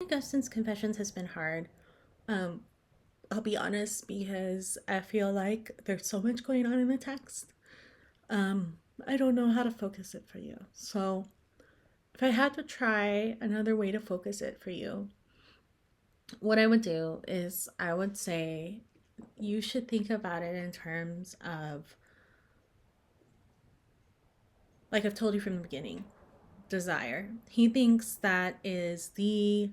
Augustine's Confessions has been hard. Um, I'll be honest because I feel like there's so much going on in the text. I don't know how to focus it for you. So, if I had to try another way to focus it for you, what I would do is I would say you should think about it in terms of, like I've told you from the beginning, desire. He thinks that is the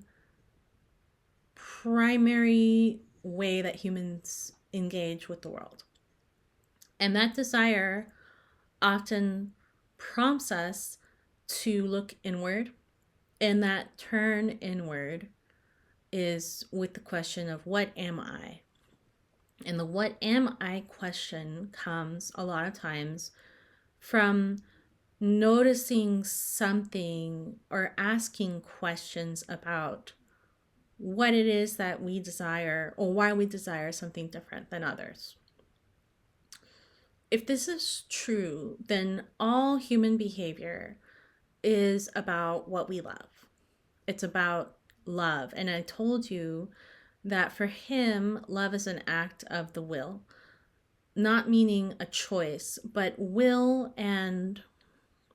primary way that humans engage with the world. And that desire often prompts us to look inward. And that turn inward is with the question of what am I? And the what am I question comes a lot of times from noticing something or asking questions about what it is that we desire or why we desire something different than others. If this is true, then all human behavior is about what we love. It's about love. And I told you that for him, love is an act of the will, not meaning a choice, but will and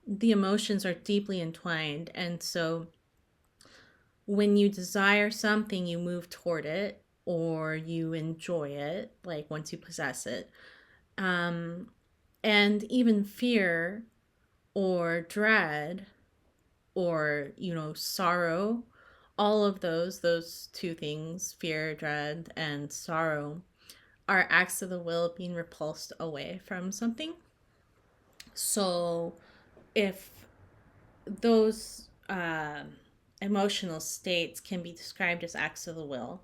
the emotions are deeply entwined. And so when you desire something, you move toward it or you enjoy it, like once you possess it. And even fear or dread or, sorrow, all of those two things, fear, dread, and sorrow, are acts of the will being repulsed away from something. So if those emotional states can be described as acts of the will,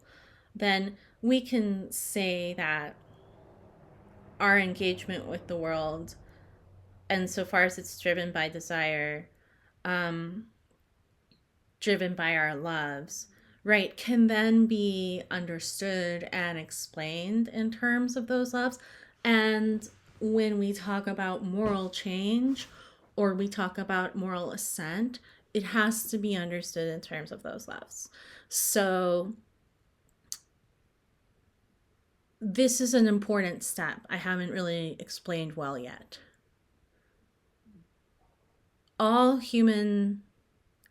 then we can say that our engagement with the world, and so far as it's driven by desire, um, driven by our loves, right, can then be understood and explained in terms of those loves. And when we talk about moral change or we talk about moral ascent, it has to be understood in terms of those loves. So this is an important step I haven't really explained well yet. All human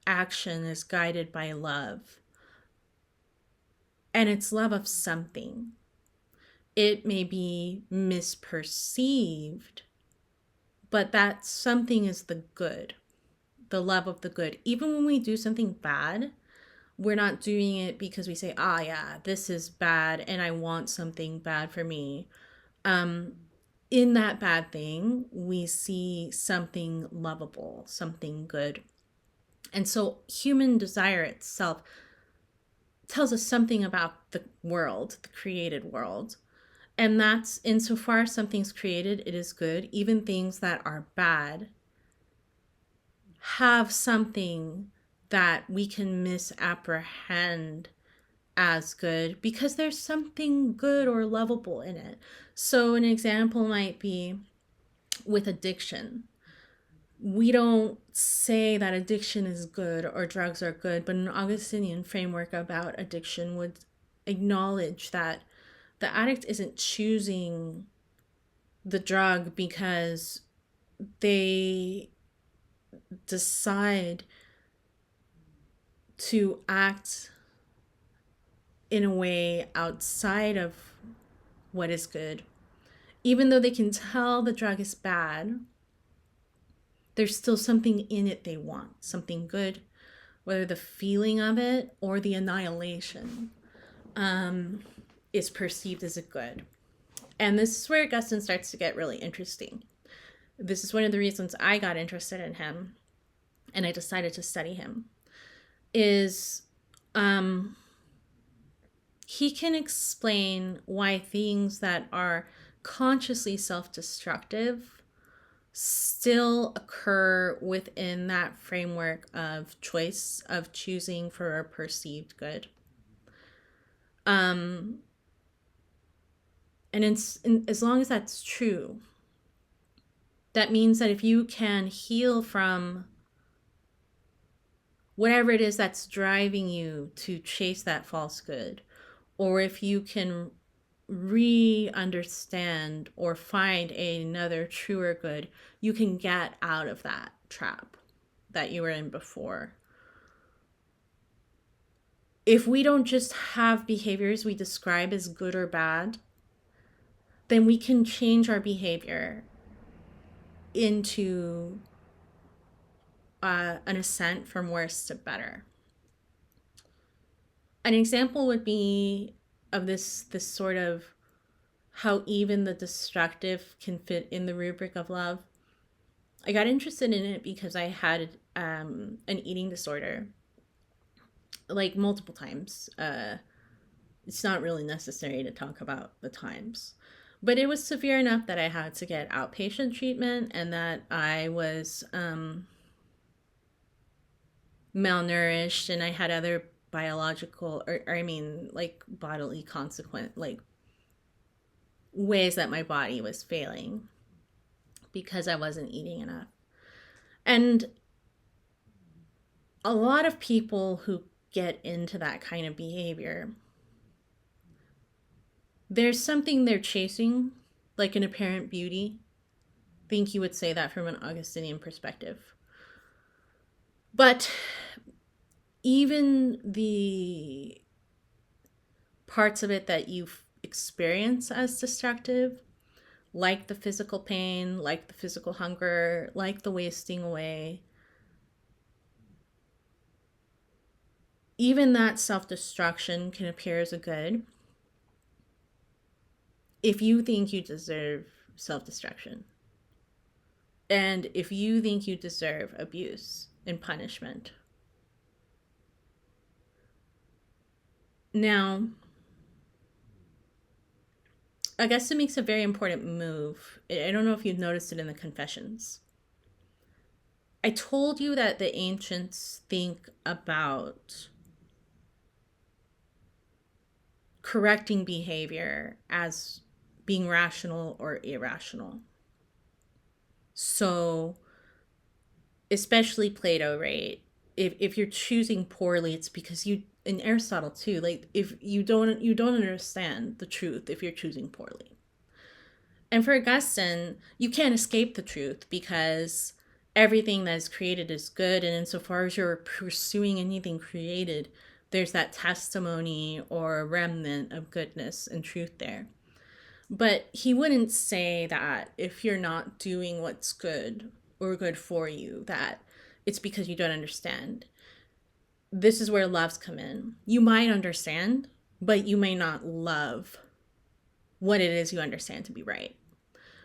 action is guided by love, and it's love of something. It may be misperceived, but that something is the good, the love of the good. Even when we do something bad, we're not doing it because we say, yeah, this is bad and I want something bad for me. In that bad thing, we see something lovable, something good. And so human desire itself tells us something about the world, the created world. And that's insofar as something's created, it is good. Even things that are bad have something that we can misapprehend as good because there's something good or lovable in it. So an example might be with addiction. We don't say that addiction is good or drugs are good, but an Augustinian framework about addiction would acknowledge that the addict isn't choosing the drug because they decide to act in a way outside of what is good. Even though they can tell the drug is bad, there's still something in it they want, something good, whether the feeling of it or the annihilation is perceived as a good. And this is where Augustine starts to get really interesting. This is one of the reasons I got interested in him and I decided to study him, is he can explain why things that are consciously self-destructive still occur within that framework of choice, of choosing for a perceived good. And as long as that's true, that means that if you can heal from whatever it is that's driving you to chase that false good, or if you can re-understand or find another truer good, you can get out of that trap that you were in before. If we don't just have behaviors we describe as good or bad, then we can change our behavior into an ascent from worse to better. An example would be of this sort of how even the destructive can fit in the rubric of love. I got interested in it because I had an eating disorder, like multiple times. It's not really necessary to talk about the times, but it was severe enough that I had to get outpatient treatment, and that I was malnourished, and I had other biological, or I mean, like bodily consequent, like ways that my body was failing because I wasn't eating enough. And a lot of people who get into that kind of behavior, there's something they're chasing, like an apparent beauty. I think you would say that from an Augustinian perspective. But even the parts of it that you experience as destructive, like the physical pain, like the physical hunger, like the wasting away, even that self-destruction can appear as a good if you think you deserve self-destruction. And if you think you deserve abuse and punishment. Now, Augustine makes a very important move. I don't know if you've noticed it in the Confessions. I told you that the ancients think about correcting behavior as being rational or irrational. So, especially Plato, right? If you're choosing poorly, it's because you, and Aristotle too, like if you don't understand the truth if you're choosing poorly. And for Augustine, you can't escape the truth because everything that is created is good, and insofar as you're pursuing anything created, there's that testimony or remnant of goodness and truth there. But he wouldn't say that if you're not doing what's good or good for you, that it's because you don't understand. This is where loves come in. You might understand, but you may not love what it is you understand to be right.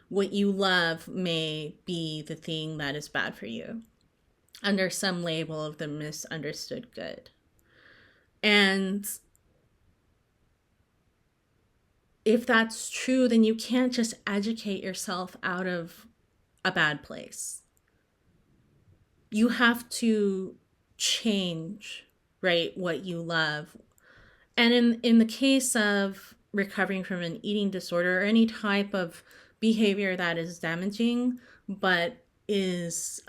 What you love may be the thing that is bad for you under some label of the misunderstood good. And if that's true, then you can't just educate yourself out of a bad place. You have to change, right, what you love. And in the case of recovering from an eating disorder or any type of behavior that is damaging, but is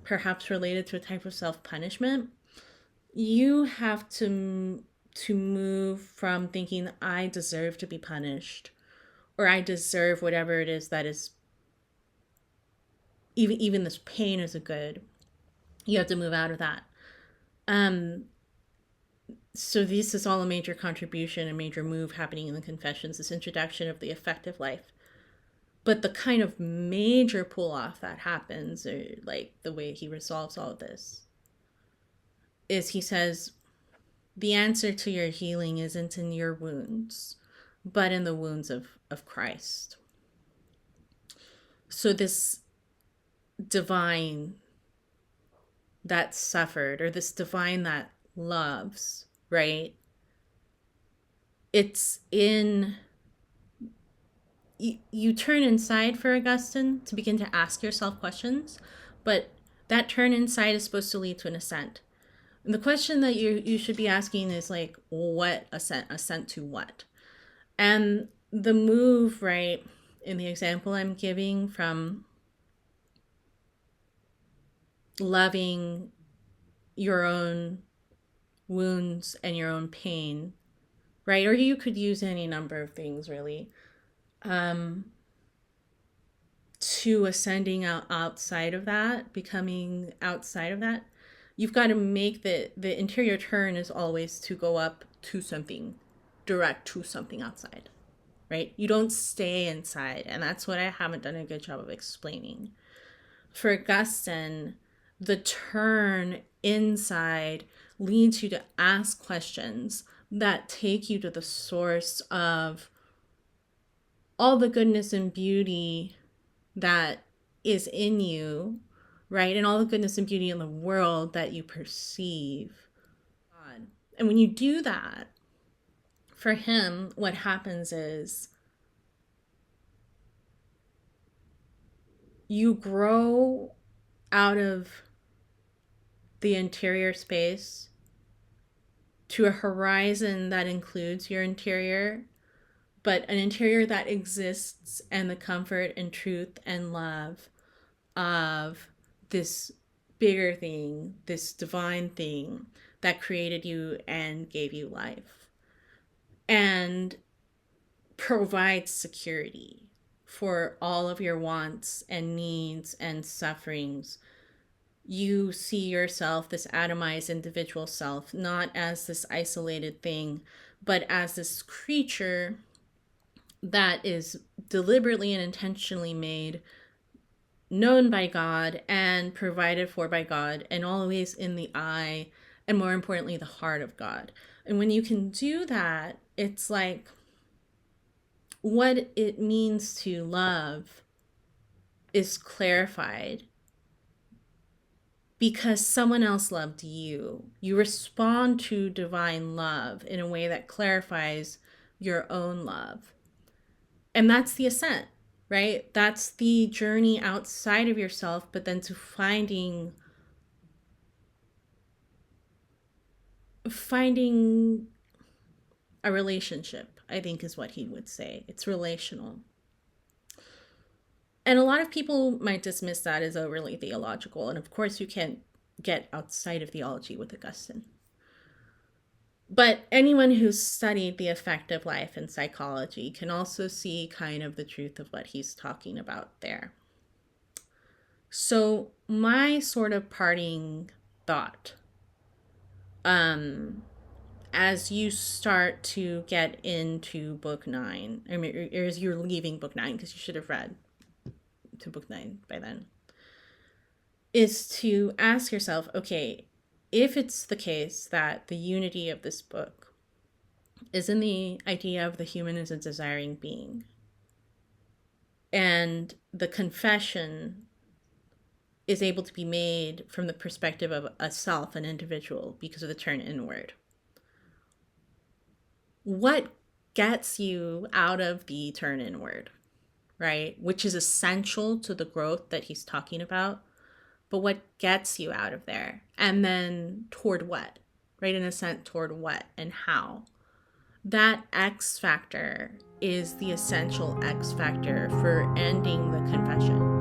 perhaps related to a type of self-punishment, you have to move from thinking I deserve to be punished, or I deserve whatever it is that is, even this pain is a good. You have to move out of that. So this is all a major contribution, a major move happening in the Confessions, this introduction of the affective life. But the kind of major pull off that happens, or like the way he resolves all of this, is he says, the answer to your healing isn't in your wounds, but in the wounds of Christ. So this divine that suffered, or this divine that loves, right? It's in, you turn inside for Augustine to begin to ask yourself questions, but that turn inside is supposed to lead to an ascent. And the question that you should be asking is like, what ascent? Ascent to what? And the move, right, in the example I'm giving, from loving your own wounds and your own pain, right? Or you could use any number of things, really, um, to ascending outside of that, becoming outside of that. You've got to make the interior turn is always to go up to something, direct to something outside, right? You don't stay inside. And that's what I haven't done a good job of explaining. For Augustine, the turn inside leads you to ask questions that take you to the source of all the goodness and beauty that is in you, right? And all the goodness and beauty in the world that you perceive. And when you do that, for him, what happens is you grow out of the interior space to a horizon that includes your interior, but an interior that exists and the comfort and truth and love of this bigger thing, this divine thing that created you and gave you life, and provides security for all of your wants and needs and sufferings. You see yourself, this atomized individual self, not as this isolated thing, but as this creature that is deliberately and intentionally made, known by God and provided for by God, and always in the eye, and more importantly, the heart of God. And when you can do that, it's like what it means to love is clarified because someone else loved you. You respond to divine love in a way that clarifies your own love. And that's the ascent, right? That's the journey outside of yourself, but then to finding a relationship, I think is what he would say. It's relational. And a lot of people might dismiss that as overly theological. And of course, you can't get outside of theology with Augustine. But anyone who's studied the effect of life in psychology can also see kind of the truth of what he's talking about there. So my sort of parting thought, as you start to get into book 9, or as you're leaving book 9, because you should have read to book 9 by then, is to ask yourself, okay, if it's the case that the unity of this book is in the idea of the human as a desiring being, and the confession is able to be made from the perspective of a self, an individual, because of the turn inward, what gets you out of the turn inward, right? Which is essential to the growth that he's talking about. But what gets you out of there? And then toward what? Right? An ascent toward what and how? That X factor is the essential X factor for ending the confession.